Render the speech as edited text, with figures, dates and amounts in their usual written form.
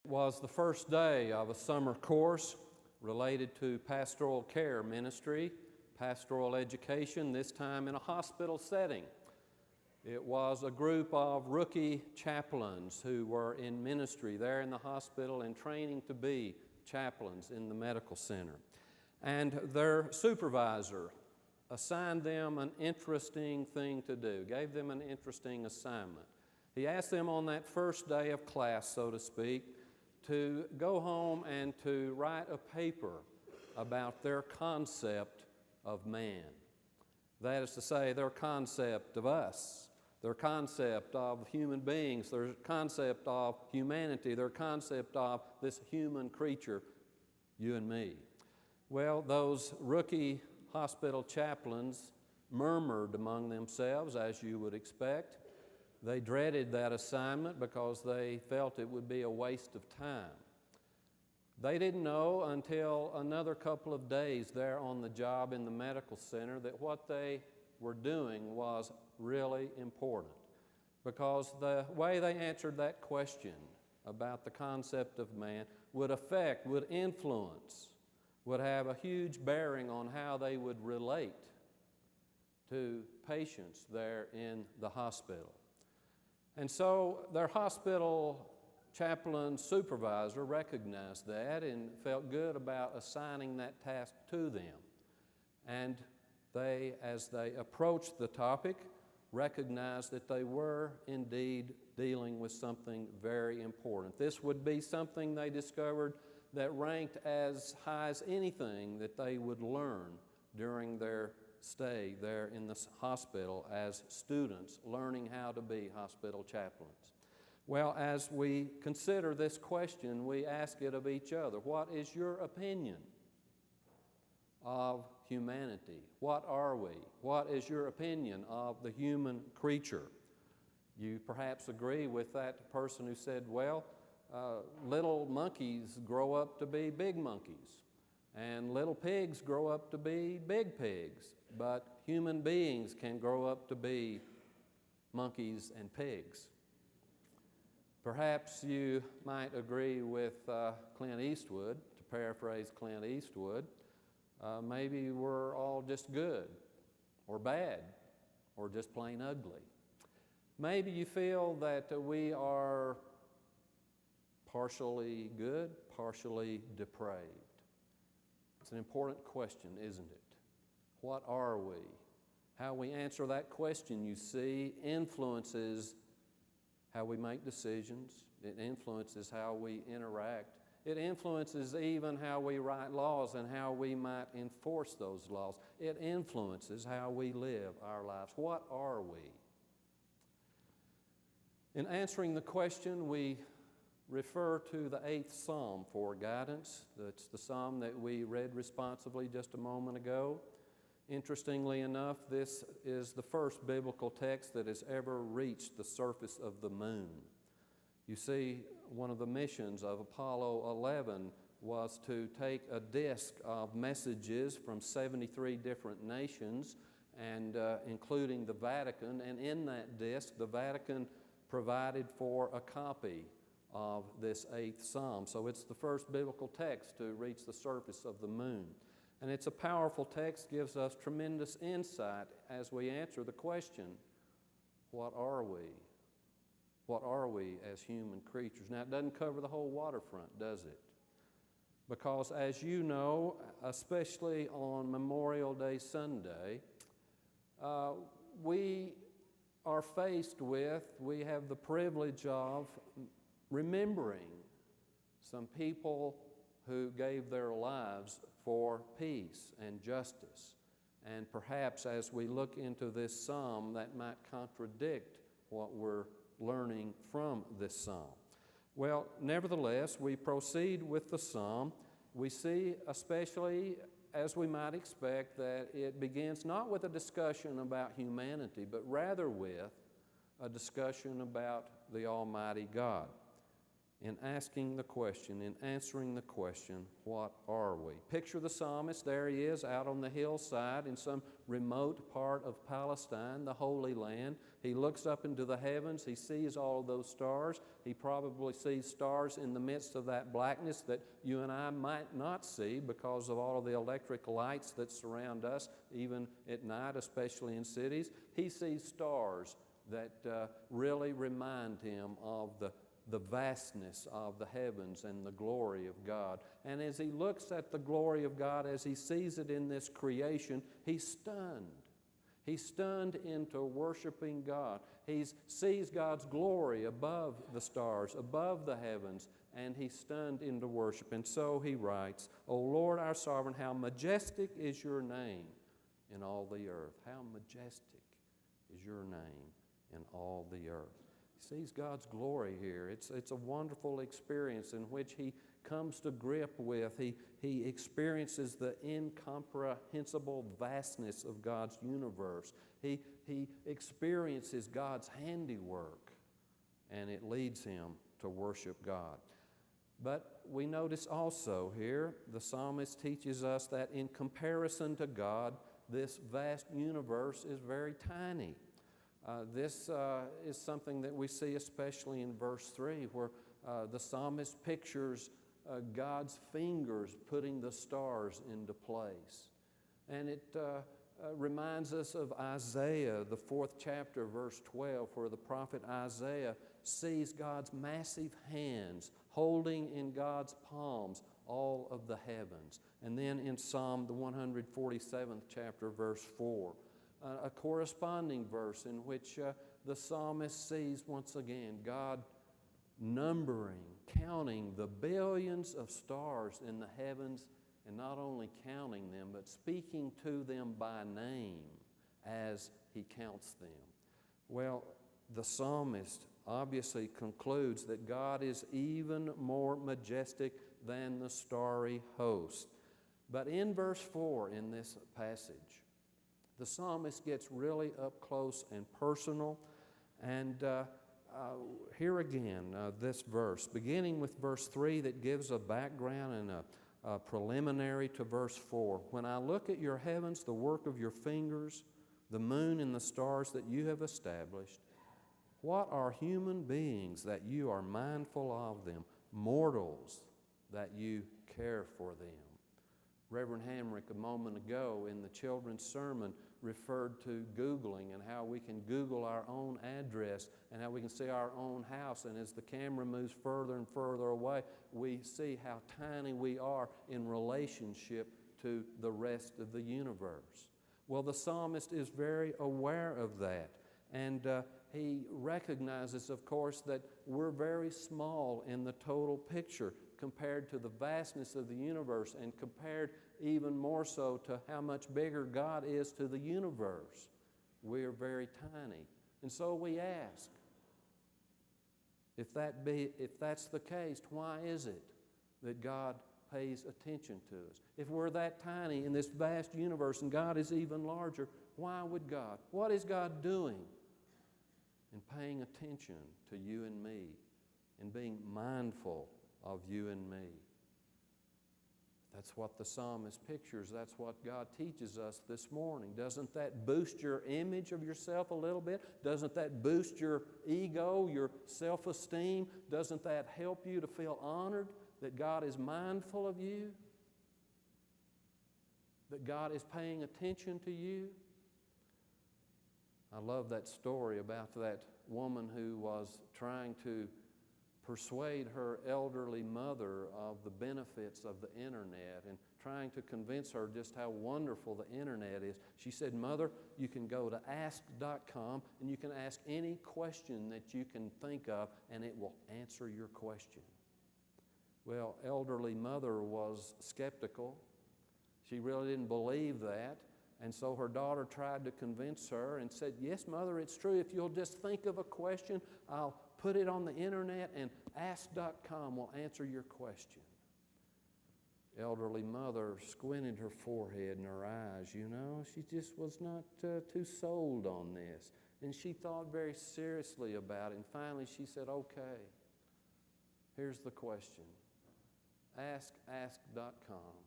It was the first day of a summer course related to pastoral care ministry, pastoral education, this time in a hospital setting. It was a group of rookie chaplains who were in ministry there in the hospital and training to be chaplains in the medical center. And their supervisor assigned them an interesting thing to do, gave them an interesting assignment. He asked them on that first day of class, so to speak, to go home and to write a paper about their concept of man. That is to say, their concept of us, their concept of human beings, their concept of humanity, their concept of this human creature, you and me. Well, those rookie hospital chaplains murmured among themselves, as you would expect. They dreaded that assignment because they felt it would be a waste of time. They didn't know until another couple of days there on the job in the medical center that what they were doing was really important, because the way they answered that question about the concept of man would affect, would influence, would have a huge bearing on how they would relate to patients there in the hospital. And so their hospital chaplain supervisor recognized that and felt good about assigning that task to them. And they, as they approached the topic, recognized that they were indeed dealing with something very important. This would be something they discovered that ranked as high as anything that they would learn during their stay there in the hospital as students learning how to be hospital chaplains. Well, as we consider this question, we ask it of each other. What is your opinion of humanity? What are we? What is your opinion of the human creature? You perhaps agree with that person who said, well, little monkeys grow up to be big monkeys, and little pigs grow up to be big pigs, but human beings can grow up to be monkeys and pigs. Perhaps you might agree with Clint Eastwood, to paraphrase Clint Eastwood, maybe we're all just good or bad or just plain ugly. Maybe you feel that we are partially good, partially depraved. It's an important question, isn't it? What are we? How we answer that question, you see, influences how we make decisions. It influences how we interact. It influences even how we write laws and how we might enforce those laws. It influences how we live our lives. What are we? In answering the question, we refer to the 8th Psalm for guidance. That's the psalm that we read responsively just a moment ago. Interestingly enough, this is the first biblical text that has ever reached the surface of the moon. You see, one of the missions of Apollo 11 was to take a disk of messages from 73 different nations, and including the Vatican, and in that disk, the Vatican provided for a copy of this 8th Psalm. So it's the first biblical text to reach the surface of the moon. And it's a powerful text, gives us tremendous insight as we answer the question, what are we? What are we as human creatures? Now, it doesn't cover the whole waterfront, does it? Because as you know, especially on Memorial Day Sunday, we are faced with, we have the privilege of remembering some people who gave their lives for peace and justice. And perhaps as we look into this psalm, that might contradict what we're learning from this psalm. Well, nevertheless, we proceed with the psalm. We see, especially as we might expect, that it begins not with a discussion about humanity, but rather with a discussion about the Almighty God. in asking the question, in answering the question, what are we? Picture the psalmist. There he is out on the hillside in some remote part of Palestine, the Holy Land. He looks up into the heavens. He sees all of those stars. He probably sees stars in the midst of that blackness that you and I might not see because of all of the electric lights that surround us, even at night, especially in cities. He sees stars that really remind him of the vastness of the heavens and the glory of God. And as he looks at the glory of God, as he sees it in this creation, he's stunned. He's stunned into worshiping God. He sees God's glory above the stars, above the heavens, and he's stunned into worship. And so he writes, O Lord our sovereign, how majestic is your name in all the earth. How majestic is your name in all the earth. He sees God's glory here. It's a wonderful experience in which he comes to grip with. He experiences the incomprehensible vastness of God's universe. He experiences God's handiwork, and it leads him to worship God. But we notice also here, the psalmist teaches us that in comparison to God, this vast universe is very tiny. This is something that we see especially in verse 3, where the psalmist pictures God's fingers putting the stars into place. And it reminds us of Isaiah, the 4th chapter, verse 12, where the prophet Isaiah sees God's massive hands holding in God's palms all of the heavens. And then in Psalm, the 147th chapter, verse 4, a corresponding verse in which the psalmist sees once again God numbering, counting the billions of stars in the heavens, and not only counting them, but speaking to them by name as he counts them. Well, the psalmist obviously concludes that God is even more majestic than the starry host. But in verse 4 in this passage, the psalmist gets really up close and personal. And here again, this verse, beginning with verse 3 that gives a background and a preliminary to verse 4. When I look at your heavens, the work of your fingers, the moon and the stars that you have established, what are human beings that you are mindful of them, mortals that you care for them? Reverend Hamrick a moment ago in the children's sermon referred to Googling and how we can Google our own address and how we can see our own house. And as the camera moves further and further away, we see how tiny we are in relationship to the rest of the universe. Well, the psalmist is very aware of that. And he recognizes, of course, that we're very small in the total picture compared to the vastness of the universe, and compared even more so to how much bigger God is to the universe. We are very tiny. And so we ask, if that's the case, why is it that God pays attention to us? If we're that tiny in this vast universe and God is even larger, why would God? What is God doing in paying attention to you and me and being mindful of you and me? That's what the psalmist pictures. That's what God teaches us this morning. Doesn't that boost your image of yourself a little bit? Doesn't that boost your ego, your self-esteem? Doesn't that help you to feel honored that God is mindful of you? That God is paying attention to you? I love that story about that woman who was trying to persuade her elderly mother of the benefits of the internet and trying to convince her just how wonderful the internet is. She said, Mother, you can go to ask.com and you can ask any question that you can think of and it will answer your question. Well, elderly mother was skeptical. She really didn't believe that. And so her daughter tried to convince her and said, yes, Mother, it's true. If you'll just think of a question, I'll put it on the internet and ask.com will answer your question. Elderly mother squinted her forehead and her eyes, you know. She just was not too sold on this. And she thought very seriously about it. And finally she said, okay, Here's the question. AskAsk.com.